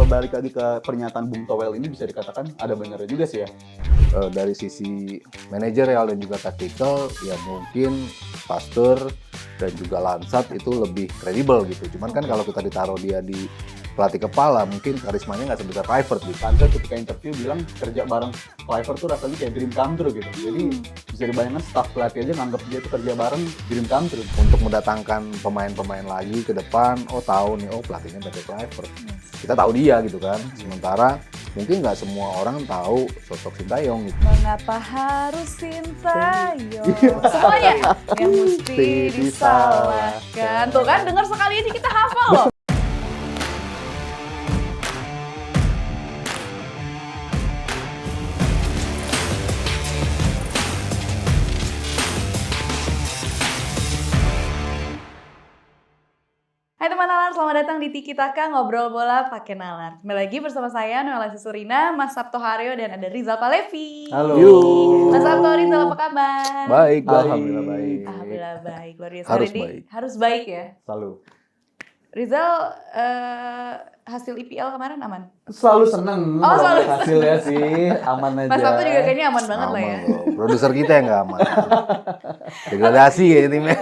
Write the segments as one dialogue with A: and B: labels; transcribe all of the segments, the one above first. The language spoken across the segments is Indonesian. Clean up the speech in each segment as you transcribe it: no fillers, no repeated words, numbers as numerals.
A: kalau balik lagi ke pernyataan Bung Towel ini bisa dikatakan ada benernya juga sih ya.
B: Dari sisi manajerial dan juga taktikal ya mungkin Pasteur dan juga Lansat itu lebih kredibel gitu. Cuman kan kalau kita ditaruh dia di pelatih kepala mungkin karismanya nggak sebesar Kluivert gitu.
A: Lansat ketika interview bilang kerja bareng Kluivert tuh rasanya kayak dream come true gitu. Jadi bisa dibayangkan staff pelatih aja nganggap dia tuh kerja bareng dream come true.
B: Untuk mendatangkan pemain-pemain lagi ke depan, tahu nih, pelatihnya Patrick Kluivert. Kita tahu dia gitu kan. Sementara mungkin nggak semua orang tahu sosok Sintayong gitu.
C: Mengapa harus Sintayong? Semuanya yang mesti disalahkan. Tuh kan, dengar sekali ini kita hafal loh. Hai teman Nalar, selamat datang di Tiki Taka Ngobrol Bola Pakai Nalar. Kembali lagi bersama saya Noella Surina, Mas Sabto Haryo dan ada Rizal Palevi.
A: Halo.
C: Mas Sabto, Rizal apa kabar?
B: Baik,
A: Alhamdulillah baik.
C: Alhamdulillah baik, luar biasa.
B: Harus
C: Hari ini
B: baik.
C: harus baik ya.
A: Selalu.
C: Rizal, hasil IPL kemarin aman?
A: Selalu seneng
C: Oh, selalu
A: hasilnya sih, aman aja.
C: Mas Sabto juga kayaknya aman banget lah ya.
B: Aman loh. Produser kita yang nggak aman. Degradasi kayaknya timnya.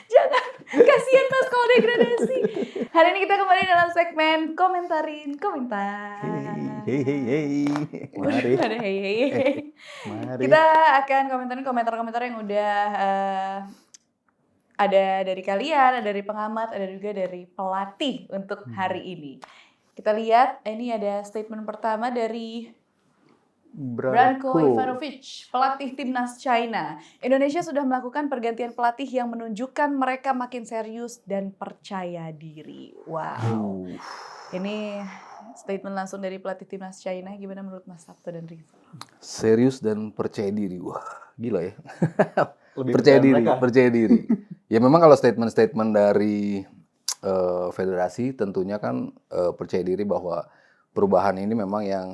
C: Jangan, kasihan Mas kalau degradasi. Hari ini kita kembali dalam segmen komentarin komentar.
A: Hei. Mari.
C: Ada hey.
A: Mari.
C: Kita akan komentarin komentar-komentar yang udah ada dari kalian, ada dari pengamat, ada juga dari pelatih untuk hari ini. Kita lihat, ini ada statement pertama dari Branko Ivanovic, pelatih timnas China. Indonesia sudah melakukan pergantian pelatih yang menunjukkan mereka makin serius dan percaya diri. Wow. Ini statement langsung dari pelatih timnas China. Gimana menurut Mas Sabto dan Rizal?
B: Serius dan percaya diri. Wah, gila ya.
A: Lebih
B: percaya diri. Ya memang kalau statement-statement dari federasi tentunya kan percaya diri bahwa perubahan ini memang yang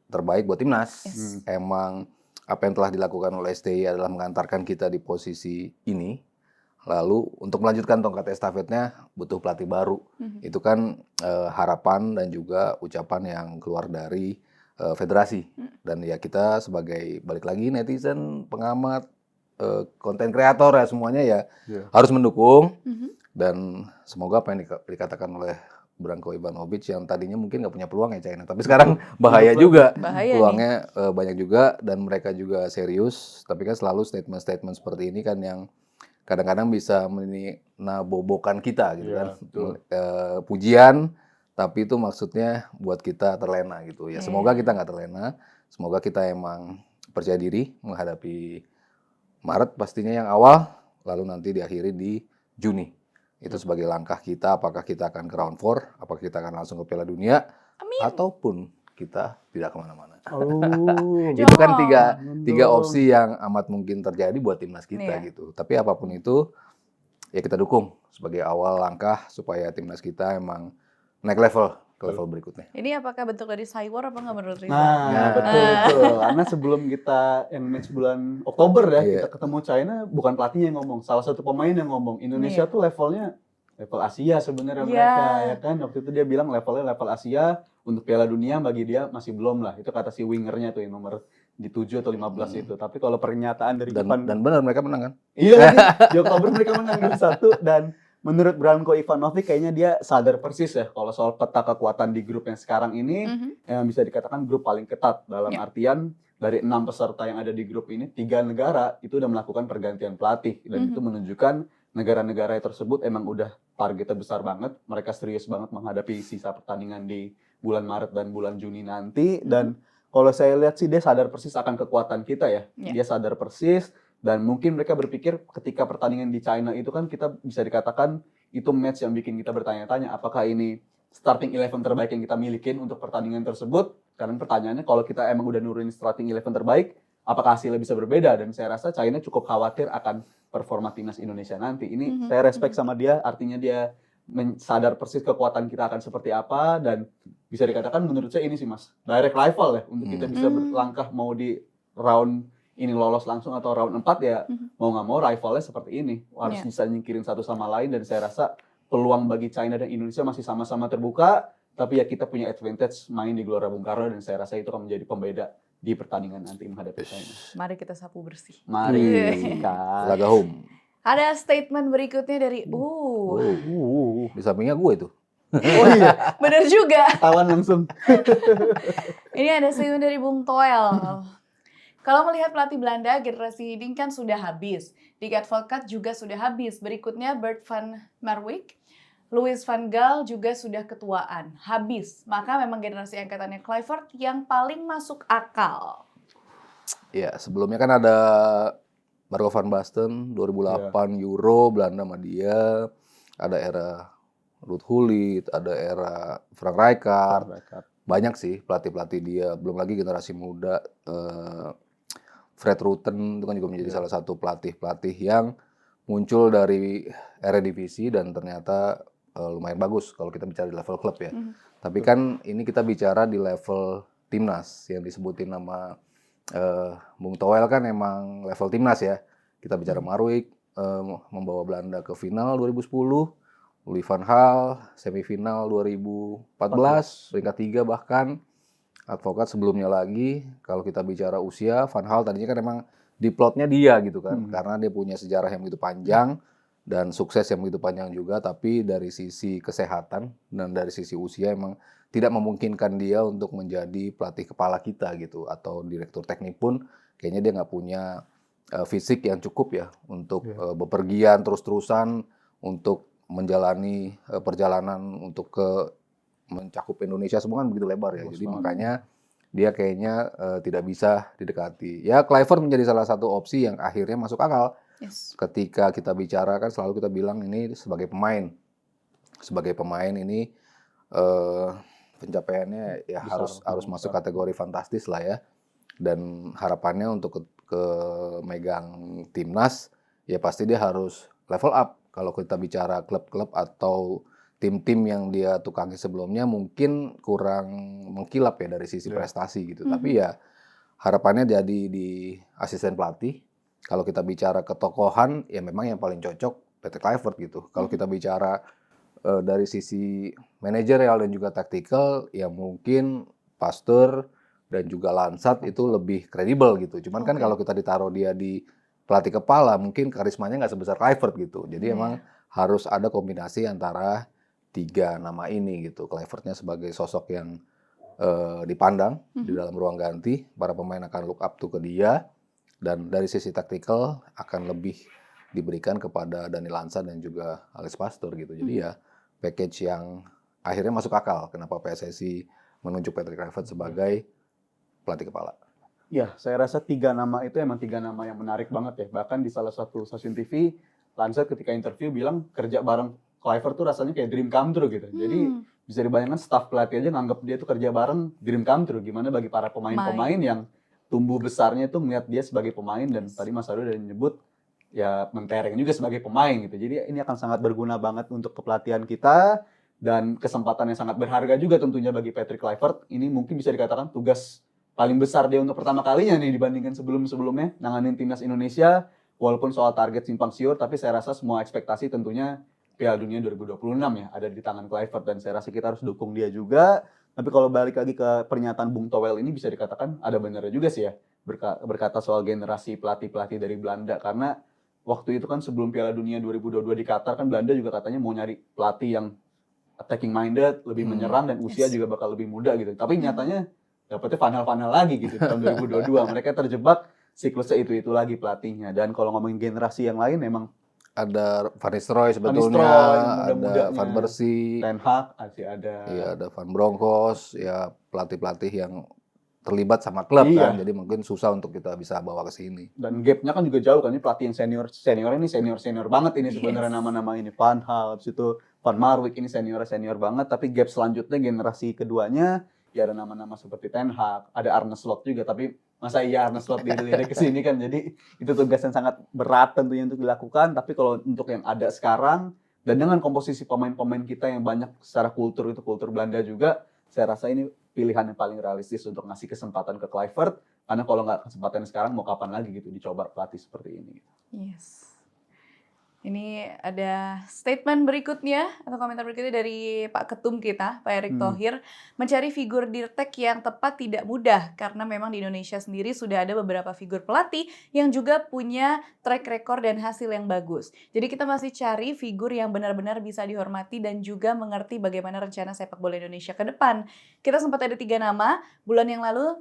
B: terbaik buat timnas.
C: Yes.
B: Emang apa yang telah dilakukan oleh STI adalah mengantarkan kita di posisi ini. Lalu untuk melanjutkan tongkat estafetnya butuh pelatih baru. Itu kan harapan dan juga ucapan yang keluar dari federasi. Dan ya kita sebagai balik lagi netizen, pengamat, konten kreator ya semuanya ya harus mendukung. Dan semoga apa yang dikatakan oleh Branko Ivanovic yang tadinya mungkin nggak punya peluang ya China, tapi sekarang bahaya juga.
C: Bahaya
B: Peluangnya banyak juga dan mereka juga serius. Tapi kan selalu statement-statement seperti ini kan yang kadang-kadang bisa menabobokan kita gitu kan. Pujian, tapi itu maksudnya buat kita terlena gitu ya. Semoga kita nggak terlena. Semoga kita emang percaya diri menghadapi Maret pastinya yang awal, lalu nanti diakhiri di Juni. Itu sebagai langkah kita, apakah kita akan ke round 4, apakah kita akan langsung ke Piala Dunia, ataupun kita tidak kemana-mana. Itu kan tiga opsi yang amat mungkin terjadi buat timnas kita gitu. Tapi apapun itu, ya kita dukung sebagai awal langkah supaya timnas kita emang naik level ke level berikutnya.
C: Ini apakah bentuk dari Cywar apa nggak menurut Rizal?
A: Nah, betul. Karena sebelum kita yang match bulan Oktober ya, kita ketemu China, bukan pelatihnya yang ngomong, salah satu pemain yang ngomong. Indonesia tuh levelnya level Asia sebenarnya mereka, ya kan. Waktu itu dia bilang levelnya level Asia, untuk Piala Dunia bagi dia masih belum lah. Itu kata si wingernya tuh yang nomor di 7 atau 15 itu. Tapi kalau pernyataan dari depan
B: Dan benar mereka menang kan?
A: Iya, di Oktober mereka menang 2-1 dan menurut Branko Ivanovic kayaknya dia sadar persis ya kalau soal peta kekuatan di grup yang sekarang ini yang bisa dikatakan grup paling ketat dalam artian dari 6 peserta yang ada di grup ini 3 negara itu udah melakukan pergantian pelatih dan itu menunjukkan negara-negara tersebut emang udah targetnya besar banget, mereka serius banget menghadapi sisa pertandingan di bulan Maret dan bulan Juni nanti dan kalau saya lihat sih dia sadar persis akan kekuatan kita ya. Dia sadar persis dan mungkin mereka berpikir ketika pertandingan di China itu kan kita bisa dikatakan itu match yang bikin kita bertanya-tanya apakah ini starting 11 terbaik yang kita milikin untuk pertandingan tersebut. Karena pertanyaannya kalau kita emang udah nurunin starting 11 terbaik, apakah hasilnya bisa berbeda? Dan saya rasa China cukup khawatir akan performa timnas Indonesia nanti. Ini saya respect sama dia, artinya dia sadar persis kekuatan kita akan seperti apa dan bisa dikatakan menurut saya ini sih Mas, direct rival ya untuk kita bisa berlangkah mau di round ini lolos langsung atau round 4 ya mau nggak mau rivalnya seperti ini harus bisa nyingkirin satu sama lain dan saya rasa peluang bagi China dan Indonesia masih sama-sama terbuka tapi ya kita punya advantage main di Gelora Bung Karno dan saya rasa itu akan menjadi pembeda di pertandingan nanti menghadapi China.
C: Mari kita sapu bersih.
A: Mari sikat.
B: Laga home.
C: Ada statement berikutnya dari
B: Di sampingnya gue itu.
A: Oh iya,
C: bener juga.
A: ketahuan langsung.
C: Ini ada statement dari Bung Toel. Kalau melihat pelatih Belanda, generasi ini kan sudah habis. Dick Advocaat juga sudah habis. Berikutnya Bert van Marwijk, Louis van Gaal juga sudah ketuaan. Habis. Maka memang generasi angkatannya Kluivert yang paling masuk akal.
B: Ya, sebelumnya kan ada Marco van Basten, 2008 Euro, Belanda sama dia. Ada era Ruud Gullit, ada era Frank Rijkaard. Banyak sih pelatih-pelatih dia. Belum lagi generasi muda. Fred Rutten itu kan juga menjadi salah satu pelatih-pelatih yang muncul dari Eredivisie dan ternyata lumayan bagus kalau kita bicara di level klub ya. Tapi kan ini kita bicara di level timnas yang disebutin nama Bung Toel kan emang level timnas ya. Kita bicara Marwijk membawa Belanda ke final 2010, Louis van Gaal semifinal 2014, peringkat 3 bahkan. Advocaat sebelumnya lagi, kalau kita bicara usia, Van Gaal tadinya kan emang diplotnya dia gitu kan, karena dia punya sejarah yang begitu panjang dan sukses yang begitu panjang juga, tapi dari sisi kesehatan dan dari sisi usia emang tidak memungkinkan dia untuk menjadi pelatih kepala kita gitu, atau direktur teknik pun kayaknya dia nggak punya fisik yang cukup ya untuk bepergian terus-terusan, untuk menjalani perjalanan untuk mencakup Indonesia semua kan begitu lebar ya. Jadi makanya dia kayaknya tidak bisa didekati. Ya Kluivert menjadi salah satu opsi yang akhirnya masuk akal. Ketika kita bicara kan selalu kita bilang ini sebagai pemain. Sebagai pemain ini pencapaiannya ya harus masuk kategori fantastis lah ya. Dan harapannya untuk ke megang timnas ya pasti dia harus level up. Kalau kita bicara klub-klub atau tim-tim yang dia tukangi sebelumnya mungkin kurang mengkilap ya dari sisi prestasi gitu. Tapi ya harapannya jadi di asisten pelatih. Kalau kita bicara ketokohan ya memang yang paling cocok Patrick Kluivert gitu. Kalau kita bicara dari sisi manajerial dan juga taktikal ya mungkin Pasteur dan juga Lansat itu lebih kredibel gitu. Cuman kan kalau kita ditaruh dia di pelatih kepala mungkin karismanya nggak sebesar Kluivert gitu. Jadi emang harus ada kombinasi antara 3 nama ini gitu. Kluivertnya sebagai sosok yang dipandang di dalam ruang ganti, para pemain akan look up to ke dia, dan dari sisi taktikal akan lebih diberikan kepada Dani Lansat dan juga Alex Pasteur gitu. Jadi ya package yang akhirnya masuk akal. Kenapa PSSI menunjuk Patrick Kluivert sebagai pelatih kepala?
A: Ya, saya rasa 3 nama itu emang 3 nama yang menarik banget ya. Bahkan di salah satu stasiun TV, Lansat ketika interview bilang kerja bareng Kluivert tuh rasanya kayak dream come true gitu. Jadi bisa dibayangkan staff pelatih aja nganggap dia tuh kerja bareng dream come true. Gimana bagi para pemain-pemain yang tumbuh besarnya itu melihat dia sebagai pemain, dan tadi Mas Ardo udah nyebut ya mentereng juga sebagai pemain gitu. Jadi ini akan sangat berguna banget untuk kepelatihan kita dan kesempatan yang sangat berharga juga tentunya bagi Patrick Kluivert. Ini mungkin bisa dikatakan tugas paling besar dia untuk pertama kalinya nih dibandingkan sebelum-sebelumnya nanganin timnas Indonesia. Walaupun soal target simpang siur, tapi saya rasa semua ekspektasi tentunya Piala Dunia 2026 ya ada di tangan Kluivert, dan saya rasa kita harus dukung dia juga. Tapi kalau balik lagi ke pernyataan Bung Toel ini bisa dikatakan ada benernya juga sih ya berkata soal generasi pelatih-pelatih dari Belanda, karena waktu itu kan sebelum Piala Dunia 2022 di Qatar kan Belanda juga katanya mau nyari pelatih yang attacking minded, lebih menyerang dan usia juga bakal lebih muda gitu. Tapi nyatanya dapetnya final-final lagi gitu tahun 2022. Mereka terjebak siklusnya itu lagi pelatihnya. Dan kalau ngomongin generasi yang lain memang
B: ada Van Nistelrooy sebetulnya, ada Van Persie,
A: Ten Hag, masih ada.
B: Iya, ada Van Bronckhorst, ya pelatih-pelatih yang terlibat sama klub kan, jadi mungkin susah untuk kita bisa bawa ke sini.
A: Dan gapnya kan juga jauh kan, ini pelatih yang senior ini senior banget ini sebenarnya nama-nama ini. Van Gaal, habis itu Van Marwijk ini senior banget, tapi gap selanjutnya generasi keduanya ya ada nama-nama seperti Ten Hag, ada Arne Slot juga, tapi masa iya Arne Slot dilirik ke sini kan, jadi itu tugas yang sangat berat tentunya untuk dilakukan. Tapi kalau untuk yang ada sekarang dan dengan komposisi pemain-pemain kita yang banyak secara kultur itu kultur Belanda juga, saya rasa ini pilihan yang paling realistis untuk ngasih kesempatan ke Kluivert, karena kalau nggak kesempatan sekarang mau kapan lagi gitu dicoba pelatih seperti ini.
C: Yes. Ini ada statement berikutnya atau komentar berikutnya dari Pak Ketum kita, Pak Erick Thohir. Mencari figur Dirtek yang tepat tidak mudah karena memang di Indonesia sendiri sudah ada beberapa figur pelatih yang juga punya track record dan hasil yang bagus. Jadi kita masih cari figur yang benar-benar bisa dihormati dan juga mengerti bagaimana rencana sepak bola Indonesia ke depan. Kita sempat ada 3 nama, bulan yang lalu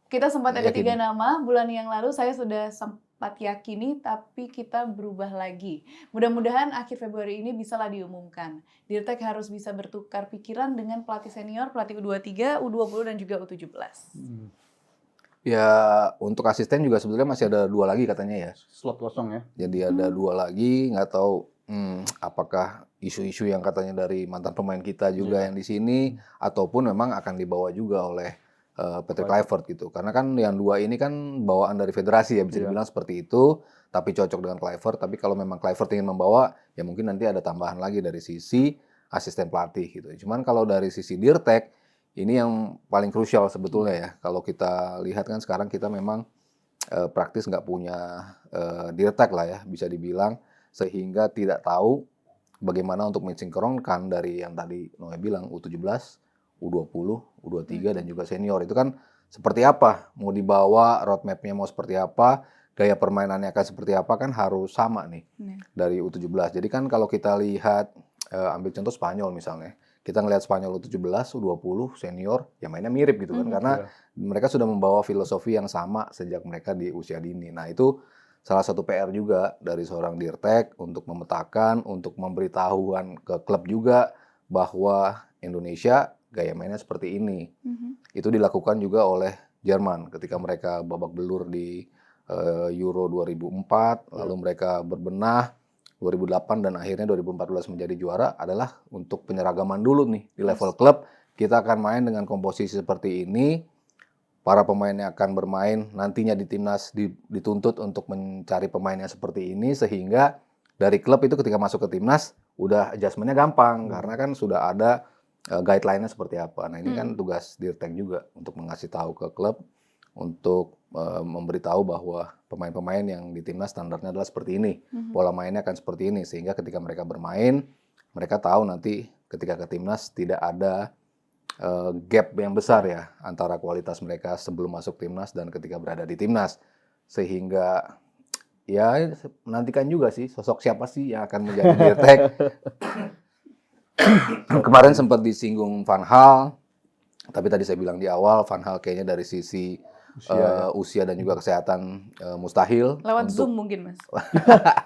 C: kita sempat ada 3 nama, bulan yang lalu saya sudah sempat yakini, tapi kita berubah lagi. Mudah-mudahan akhir Februari ini bisalah diumumkan. Dirtek harus bisa bertukar pikiran dengan pelatih senior, pelatih U23, U20 dan juga U17.
B: Ya, untuk asisten juga sebetulnya masih ada 2 lagi katanya ya.
A: Slot kosong ya.
B: Jadi ada 2 lagi, nggak tahu apakah isu-isu yang katanya dari mantan pemain kita juga yang di sini, ataupun memang akan dibawa juga oleh Patrick Kluivert gitu. Karena kan yang 2 ini kan bawaan dari federasi ya, bisa dibilang seperti itu, tapi cocok dengan Kluivert. Tapi kalau memang Kluivert ingin membawa, ya mungkin nanti ada tambahan lagi dari sisi asisten pelatih gitu. Cuman kalau dari sisi Dirtek, ini yang paling krusial sebetulnya ya. Kalau kita lihat kan sekarang kita memang praktis nggak punya Dirtek lah ya, bisa dibilang. Sehingga tidak tahu bagaimana untuk mensinkronkan dari yang tadi Noe bilang, U17, U20, U23 dan juga senior itu kan seperti apa, mau dibawa roadmap-nya mau seperti apa, gaya permainannya akan seperti apa kan harus sama nih dari U17. Jadi kan kalau kita lihat ambil contoh Spanyol misalnya, kita ngelihat Spanyol U17, U20 senior ya mainnya mirip gitu kan karena mereka sudah membawa filosofi yang sama sejak mereka di usia dini. Nah itu salah satu PR juga dari seorang Dirtek untuk memetakan, untuk memberitahuan ke klub juga bahwa Indonesia gaya mainnya seperti ini. Itu dilakukan juga oleh Jerman ketika mereka babak belur di Euro 2004, lalu mereka berbenah 2008 dan akhirnya 2014 menjadi juara adalah untuk penyeragaman dulu nih di level klub. Kita akan main dengan komposisi seperti ini. Para pemain yang akan bermain nantinya di timnas dituntut untuk mencari pemain yang seperti ini sehingga dari klub itu ketika masuk ke timnas udah adjustment-nya gampang karena kan sudah ada guideline-nya seperti apa. Nah ini kan tugas Dirtek juga untuk mengasih tahu ke klub untuk memberitahu bahwa pemain-pemain yang di timnas standarnya adalah seperti ini, pola mainnya akan seperti ini sehingga ketika mereka bermain mereka tahu nanti ketika ke timnas tidak ada gap yang besar ya antara kualitas mereka sebelum masuk timnas dan ketika berada di timnas sehingga ya menantikan juga sih sosok siapa sih yang akan menjadi Dirtek. Kemarin sempat disinggung Van Gaal, tapi tadi saya bilang di awal Van Gaal kayaknya dari sisi usia dan juga kesehatan mustahil.
C: Lewat Zoom mungkin Mas.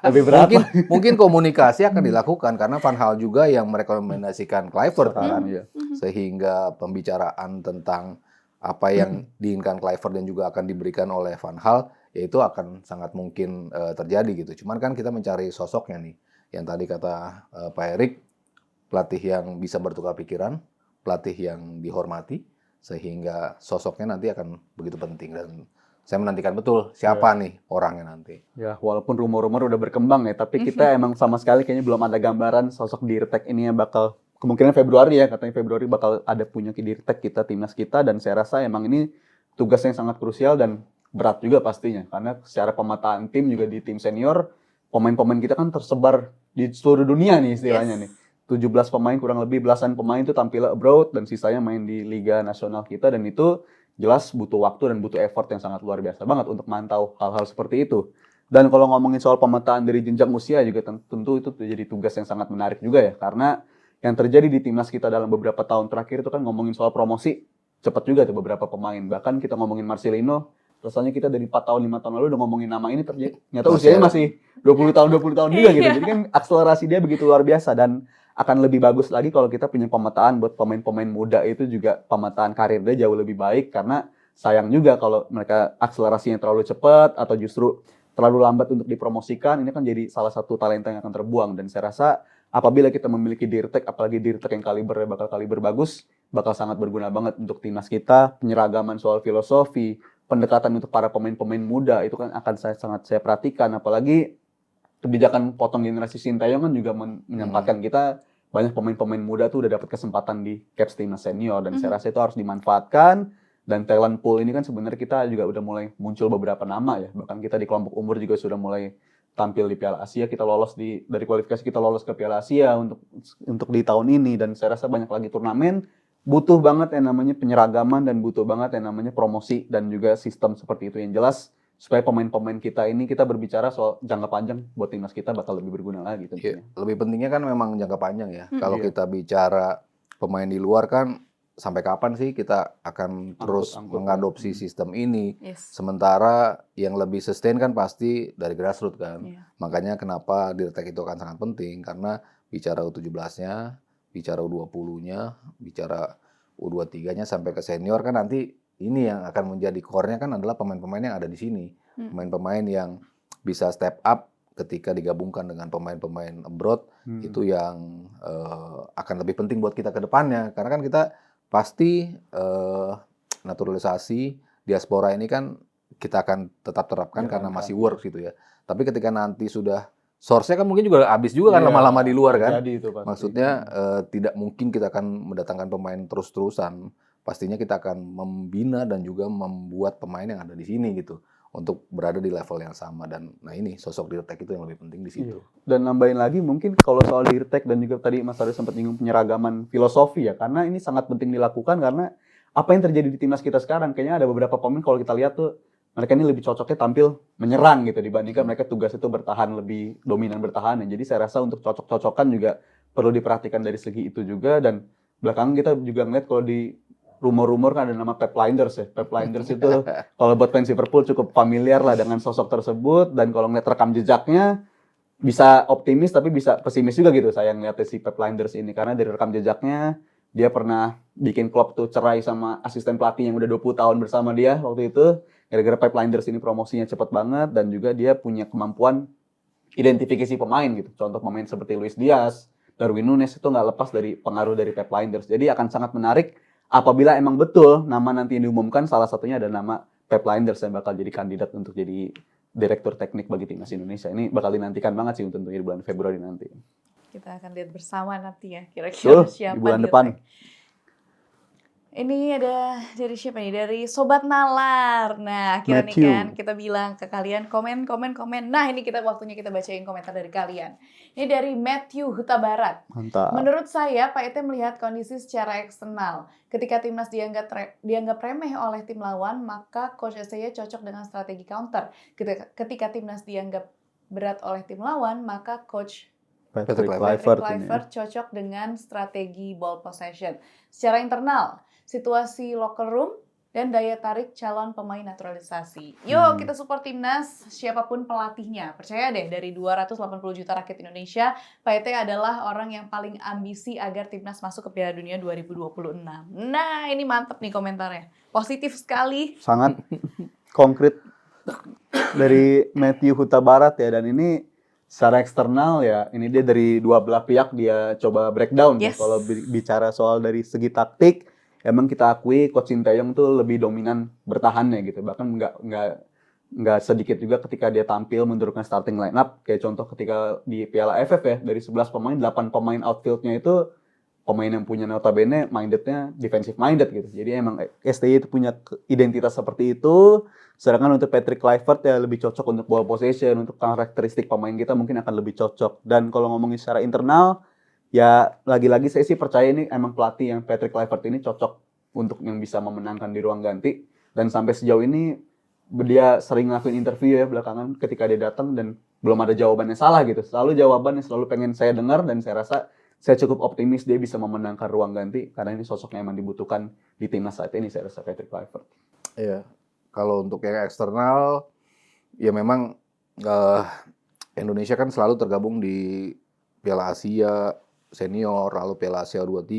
A: Lebih berat.
B: Mungkin komunikasi akan dilakukan karena Van Gaal juga yang merekomendasikan Kluivert kan. Sehingga pembicaraan tentang apa yang diinginkan Kluivert dan juga akan diberikan oleh Van Gaal ya itu akan sangat mungkin terjadi gitu. Cuman kan kita mencari sosoknya nih. Yang tadi kata Pak Erick, pelatih yang bisa bertukar pikiran, pelatih yang dihormati, sehingga sosoknya nanti akan begitu penting dan saya menantikan betul siapa nih orangnya nanti.
A: Ya, walaupun rumor-rumor udah berkembang ya, tapi kita emang sama sekali kayaknya belum ada gambaran sosok Dirtek ini yang bakal kemungkinan Februari ya, katanya Februari bakal ada punya Dirtek kita, timnas kita dan saya rasa emang ini tugas yang sangat krusial dan berat juga pastinya karena secara pemetaan tim juga di tim senior pemain-pemain kita kan tersebar di seluruh dunia nih istilahnya nih. 17 pemain kurang lebih belasan pemain itu tampil abroad dan sisanya main di liga nasional kita dan itu jelas butuh waktu dan butuh effort yang sangat luar biasa banget untuk mantau hal-hal seperti itu. Dan kalau ngomongin soal pemetaan dari jenjang usia juga tentu itu jadi tugas yang sangat menarik juga ya karena yang terjadi di timnas kita dalam beberapa tahun terakhir itu kan ngomongin soal promosi cepat juga tuh beberapa pemain. Bahkan kita ngomongin Marcelino, rasanya kita dari 4 tahun 5 tahun lalu udah ngomongin nama ini ternyata usianya masih 20 tahun juga gitu. Jadi kan akselerasi dia begitu luar biasa dan akan lebih bagus lagi kalau kita punya pemetaan buat pemain-pemain muda itu juga pemetaan karir dia jauh lebih baik karena sayang juga kalau mereka akselerasinya terlalu cepat atau justru terlalu lambat untuk dipromosikan ini kan jadi salah satu talenta yang akan terbuang dan saya rasa apabila kita memiliki Dirtek apalagi Dirtek yang kaliber bagus bakal sangat berguna banget untuk timnas kita penyeragaman soal filosofi pendekatan untuk para pemain-pemain muda itu kan akan sangat saya perhatikan apalagi kebijakan potong generasi Sintayong kan juga menyempatkan kita banyak pemain-pemain muda tuh udah dapat kesempatan di Caps timnas senior dan saya rasa itu harus dimanfaatkan Dan talent pool ini kan sebenarnya kita juga udah mulai muncul beberapa nama ya. Bahkan kita di kelompok umur juga sudah mulai tampil di Piala Asia. Kita lolos dari kualifikasi kita lolos ke Piala Asia untuk di tahun ini. Dan saya rasa banyak lagi turnamen. Butuh banget yang namanya penyeragaman dan butuh banget yang namanya promosi dan juga sistem seperti itu yang jelas supaya pemain-pemain kita ini kita berbicara soal jangka panjang buat timnas kita bakal lebih berguna lagi tentunya.
B: Lebih pentingnya kan memang jangka panjang ya. Kalau
A: Iya.
B: kita bicara pemain di luar kan sampai kapan sih kita akan terus mengadopsi sistem ini?
C: Yes.
B: Sementara yang lebih sustain kan pasti dari grassroots kan.
C: Iya.
B: Makanya kenapa Dirtek itu akan sangat penting karena bicara U17-nya, bicara U20-nya, bicara U23-nya sampai ke senior kan nanti ini yang akan menjadi core-nya kan adalah pemain-pemain yang ada di sini. Pemain-pemain yang bisa step up ketika digabungkan dengan pemain-pemain abroad itu yang akan lebih penting buat kita ke depannya. Karena kan kita pasti naturalisasi diaspora ini kan kita akan tetap terapkan karena masih works gitu ya. Tapi ketika nanti sudah source-nya kan mungkin juga habis juga kan lama-lama di luar kan.
A: Itu pasti.
B: Maksudnya tidak mungkin kita akan mendatangkan pemain terus-terusan. Pastinya kita akan membina dan juga membuat pemain yang ada di sini gitu untuk berada di level yang sama. Dan nah ini sosok Dirtek itu yang lebih penting di situ.
A: Dan nambahin lagi mungkin kalau soal Dirtek dan juga tadi Mas Aryo sempat nyinggung penyeragaman filosofi ya, karena ini sangat penting dilakukan karena apa yang terjadi di timnas kita sekarang kayaknya ada beberapa pemain kalau kita lihat tuh mereka ini lebih cocoknya tampil menyerang gitu dibandingkan mereka tugas itu bertahan, lebih dominan bertahan. Jadi saya rasa untuk cocok-cocokan juga perlu diperhatikan dari segi itu juga. Dan belakangan kita juga ngeliat kalau di rumor-rumor kan ada nama Pep Lijnders ya. Pep Lijnders itu kalau buat fans Liverpool cukup familiar lah dengan sosok tersebut. Dan kalau ngeliat rekam jejaknya bisa optimis tapi bisa pesimis juga gitu saya ngeliatnya si Pep Lijnders ini. Karena dari rekam jejaknya dia pernah bikin klub tuh cerai sama asisten pelatih yang udah 20 tahun bersama dia waktu itu. Gara-gara Pep Lijnders ini promosinya cepat banget dan juga dia punya kemampuan identifikasi pemain gitu. Contoh pemain seperti Luis Diaz, Darwin Núñez itu nggak lepas dari pengaruh dari Pep Lijnders. Jadi akan sangat menarik apabila emang betul nama nanti yang diumumkan salah satunya ada nama Pep Lijnders yang bakal jadi kandidat untuk jadi direktur teknik bagi timnas Indonesia. Ini bakal dinantikan banget sih tentunya di bulan Februari nanti.
C: Kita akan lihat bersama nanti ya kira-kira siapa
A: di bulan depan.
C: Ini ada dari siapa nih? Dari Sobat Nalar. Nah, akhirnya nih
A: Matthew.
C: kan kita bilang ke kalian komen. Nah, ini waktunya kita bacain komentar dari kalian. Ini dari Matthew Huta Barat.
A: Mantap.
C: Menurut saya, Pak Ete melihat kondisi secara eksternal. Ketika timnas dianggap remeh oleh tim lawan, maka Coach STY cocok dengan strategi counter. Ketika timnas dianggap berat oleh tim lawan, maka Coach
A: Patrick
C: Kluivert
A: Kluivert
C: cocok dengan strategi ball possession. Secara internal, situasi locker room dan daya tarik calon pemain naturalisasi. Yuk kita support timnas, siapapun pelatihnya. Percaya deh, dari 280 juta rakyat Indonesia, Pak Ete adalah orang yang paling ambisi agar timnas masuk ke Piala Dunia 2026. Nah, ini mantep nih komentarnya. Positif sekali.
A: sangat konkret dari Matthew Huta Barat ya, dan ini secara eksternal ya ini dia dari dua belah pihak dia coba breakdown.
C: Yes.
A: Kalau bicara soal dari segi taktik emang kita akui Coach Sinteyong tuh lebih dominan bertahannya gitu, bahkan nggak sedikit juga ketika dia tampil menurunkan starting line up. Kayak contoh ketika di Piala AFF ya, dari 11 pemain 8 pemain outfieldnya itu pemain yang punya notabene mindednya defensive minded gitu. Jadi emang STY itu punya identitas seperti itu. Sedangkan untuk Patrick Kluivert ya lebih cocok untuk ball possession, untuk karakteristik pemain kita mungkin akan lebih cocok. Dan kalau ngomongin secara internal, ya lagi-lagi saya sih percaya ini emang pelatih yang Patrick Kluivert ini cocok untuk yang bisa memenangkan di ruang ganti. Dan sampai sejauh ini dia sering ngelakuin interview ya belakangan ketika dia datang dan belum ada jawabannya salah gitu. Selalu jawabannya selalu pengen saya dengar dan saya rasa saya cukup optimis dia bisa memenangkan ruang ganti karena ini sosoknya emang dibutuhkan di timnas saat ini saya rasa Patrick Kluivert.
B: Iya. Kalau untuk yang eksternal, ya memang Indonesia kan selalu tergabung di Piala Asia Senior, lalu Piala Asia U23.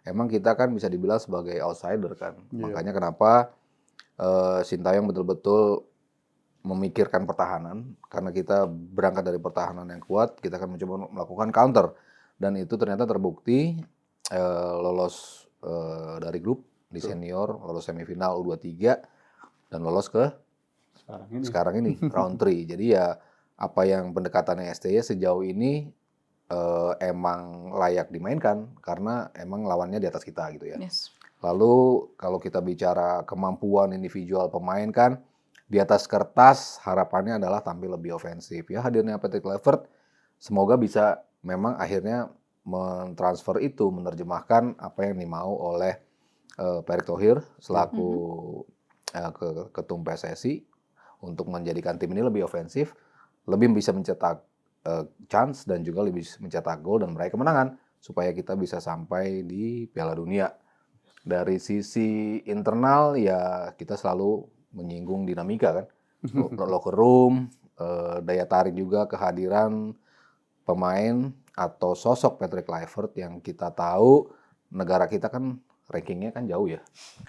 B: Emang kita kan bisa dibilang sebagai outsider kan.
A: Yeah.
B: Makanya kenapa Sintayong betul-betul memikirkan pertahanan. Karena kita berangkat dari pertahanan yang kuat, kita akan mencoba melakukan counter. Dan itu ternyata terbukti lolos dari grup di senior, lolos semifinal U23. Dan lolos ke sekarang ini round 3. Jadi ya apa yang pendekatannya STY sejauh ini emang layak dimainkan karena emang lawannya di atas kita gitu ya.
C: Yes.
B: Lalu kalau kita bicara kemampuan individual pemain kan, di atas kertas harapannya adalah tampil lebih ofensif. Ya hadirnya Patrick Kluivert semoga bisa memang akhirnya mentransfer itu, menerjemahkan apa yang dimau oleh Pak Erick Thohir selaku ketum PSSI untuk menjadikan tim ini lebih ofensif, lebih bisa mencetak chance dan juga lebih mencetak gol dan meraih kemenangan supaya kita bisa sampai di Piala Dunia. Dari sisi internal ya kita selalu menyinggung dinamika kan, locker room, daya tarik juga kehadiran pemain atau sosok Patrick Kluivert yang kita tahu negara kita kan rankingnya kan jauh ya.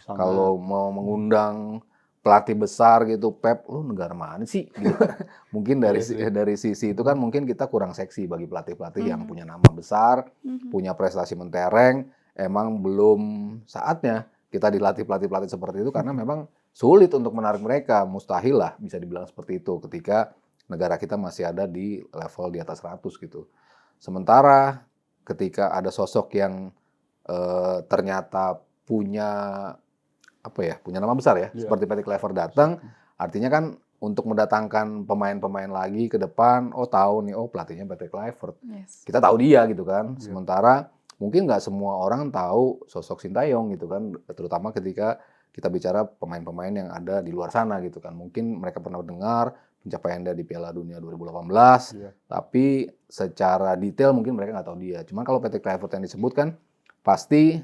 B: Kalau mau mengundang pelatih besar gitu, Pep, lu negara mana sih? Gitu. Mungkin dari sisi itu kan mungkin kita kurang seksi bagi pelatih-pelatih yang punya nama besar, punya prestasi mentereng. Emang belum saatnya kita dilatih pelatih-pelatih seperti itu karena memang sulit untuk menarik mereka. Mustahil lah bisa dibilang seperti itu ketika negara kita masih ada di level di atas 100 gitu. Sementara ketika ada sosok yang ternyata punya punya nama besar ya, seperti Patrick Kluivert datang, artinya kan untuk mendatangkan pemain-pemain lagi ke depan, tahu nih, pelatihnya Patrick Kluivert.
C: Yes.
B: Kita tahu dia gitu kan. Sementara mungkin nggak semua orang tahu sosok Sintayong gitu kan, terutama ketika kita bicara pemain-pemain yang ada di luar sana gitu kan. Mungkin mereka pernah dengar pencapaian dia di Piala Dunia 2018, tapi secara detail mungkin mereka nggak tahu dia. Cuman kalau Patrick Kluivert yang disebutkan, pasti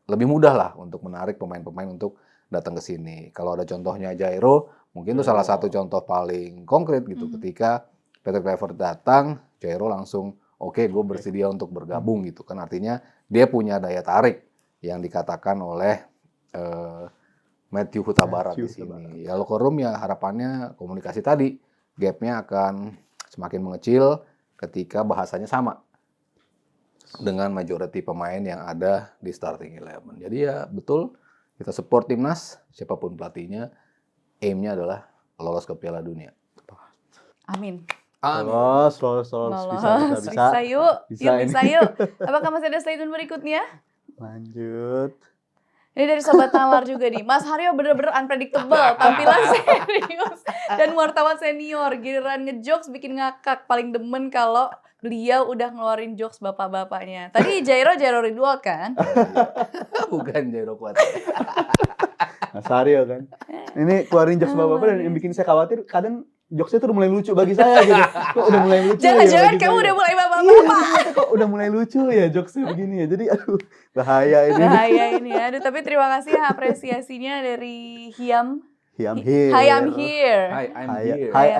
B: lebih mudah lah untuk menarik pemain-pemain untuk datang ke sini. Kalau ada contohnya Jairo, mungkin itu salah satu contoh paling konkret gitu. Ketika Patrick Kluivert datang, Jairo langsung oke, gue bersedia untuk bergabung gitu kan. Artinya dia punya daya tarik yang dikatakan oleh Matthew Huta Barat di sini. Ya locker room ya harapannya komunikasi tadi, gapnya akan semakin mengecil ketika bahasanya sama dengan majority pemain yang ada di starting 11. Jadi ya betul, kita support timnas, siapapun pelatihnya, aim-nya adalah lolos ke Piala Dunia.
C: Amin.
A: Lolos. Bisa
C: yuk. Bisa yuk. Apakah masih ada statement berikutnya?
A: Lanjut.
C: Ini dari Sobat Nalar juga nih. Mas Haryo bener-bener unpredictable, tampilan serius dan wartawan senior. Giliran ngejokes bikin ngakak. Paling demen kalau beliau udah ngeluarin jokes bapak-bapaknya. Tadi Jairo Ridwan kan?
B: Bukan Jairo Kuat.
A: Mas Haryo kan. Ini keluarin jokes bapak-bapak dan yang bikin saya khawatir kadang jokesnya tuh udah mulai lucu bagi saya gitu. Kok udah mulai lucu
C: Jangan-jangan kamu udah mulai bapak-bapak.
A: Iya, kok udah mulai lucu ya jokesnya begini ya. Jadi aduh, bahaya ini.
C: Bahaya ini. Aduh, tapi terima kasih apresiasinya dari Hiam
A: here.
C: Hi, I'm here.
B: Hi,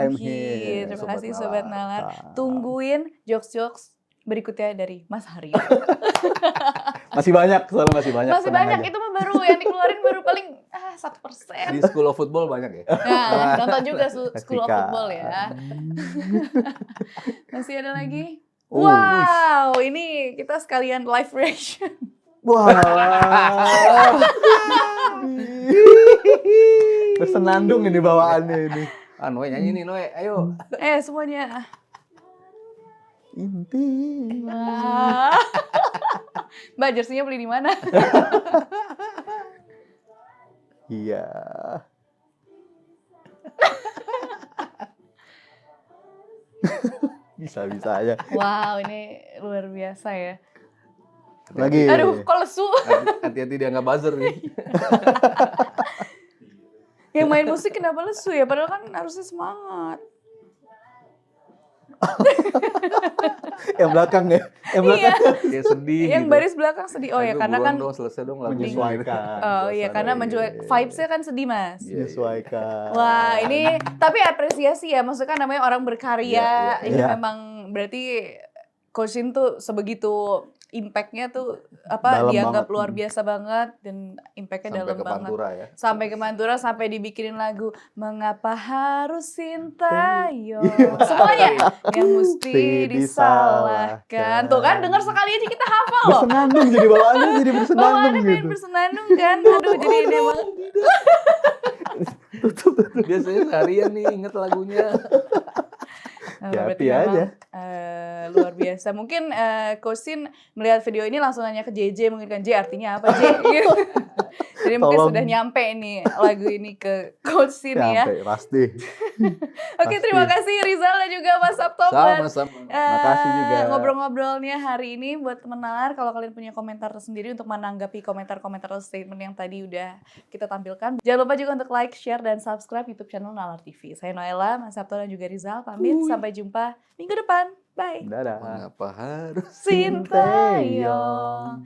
A: I'm here.
C: Terima kasih Sobat Nalar. Tungguin jokes-jokes berikutnya dari Mas Haryo.
A: Masih banyak, soalnya masih banyak.
C: Masih banyak, itu mah baru yang dikeluarin baru paling 1%.
B: Di School of Football banyak ya?
C: Nah, nonton juga School of Football ya. Masih ada lagi? Wow, ini kita sekalian live reaction.
A: Wah. Bersenandung ini bawaannya ini.
B: Noe nyanyi nih, Noe. Ayo.
C: Semuanya.
A: Inti.
C: Mbak, jersinya beli di mana?
A: Iya. Bisa-bisa aja.
C: Wow, ini luar biasa ya.
A: Lagi.
C: Aduh, kok lesu.
B: Hati-hati dia nggak buzzer nih.
C: Yang main musik kenapa lesu ya? Padahal kan harusnya semangat.
A: Yang belakang ya. Yang belakang.
B: Dia sedih.
C: Yang
B: gitu.
C: baris belakang sedih. Oh ya, karena kan
B: selesai dong lagunya.
A: Menyesuaikan.
C: Oh iya, karena vibes-nya kan sedih, Mas.
A: Menyesuaikan.
C: Wah, ini tapi apresiasi ya. Maksudnya kan namanya orang berkarya. Ini
A: Iya.
C: memang berarti Coach Shin tuh sebegitu impact-nya tuh
A: Dalam
C: dianggap
A: banget.
C: luar biasa banget dan impact-nya
B: Sampai
C: dalam
B: ke
C: banget.
B: Pantura ya.
C: Sampai ke Pantura, sampai dibikinin lagu Mengapa Harus Sintayong. Semuanya yang mesti disalahkan. Tuh kan denger sekali aja kita hafal loh.
A: Bersenandung jadi bawaannya jadi bersenandung
C: Bawaannya pengen
A: gitu.
C: bersenandung kan. Aduh, jadi ini emang
B: Biasanya seharian nih inget lagunya.
C: Berarti
A: Hati aja.
C: memang luar biasa. Mungkin Coach Sin melihat video ini langsung nanya ke JJ, mungkin kan J artinya apa J? Gitu. Jadi mungkin
A: Tolong.
C: sudah nyampe nih lagu ini ke Coach Sin ya.
A: Sampai pasti.
C: Oke, terima kasih Rizal dan juga Mas Sabto buat
B: Sama-sama.
A: Makasih juga.
C: ngobrol-ngobrolnya hari ini. Buat teman nalar, kalau kalian punya komentar tersendiri untuk menanggapi komentar-komentar atau statement yang tadi udah kita tampilkan, jangan lupa juga untuk like, share, dan subscribe YouTube channel Nalar TV. Saya Noella, Mas Sabto, dan juga Rizal pamit. Sampai jumpa minggu depan. Bye.
A: Dadah.
B: Mengapa harus
C: Sintayong.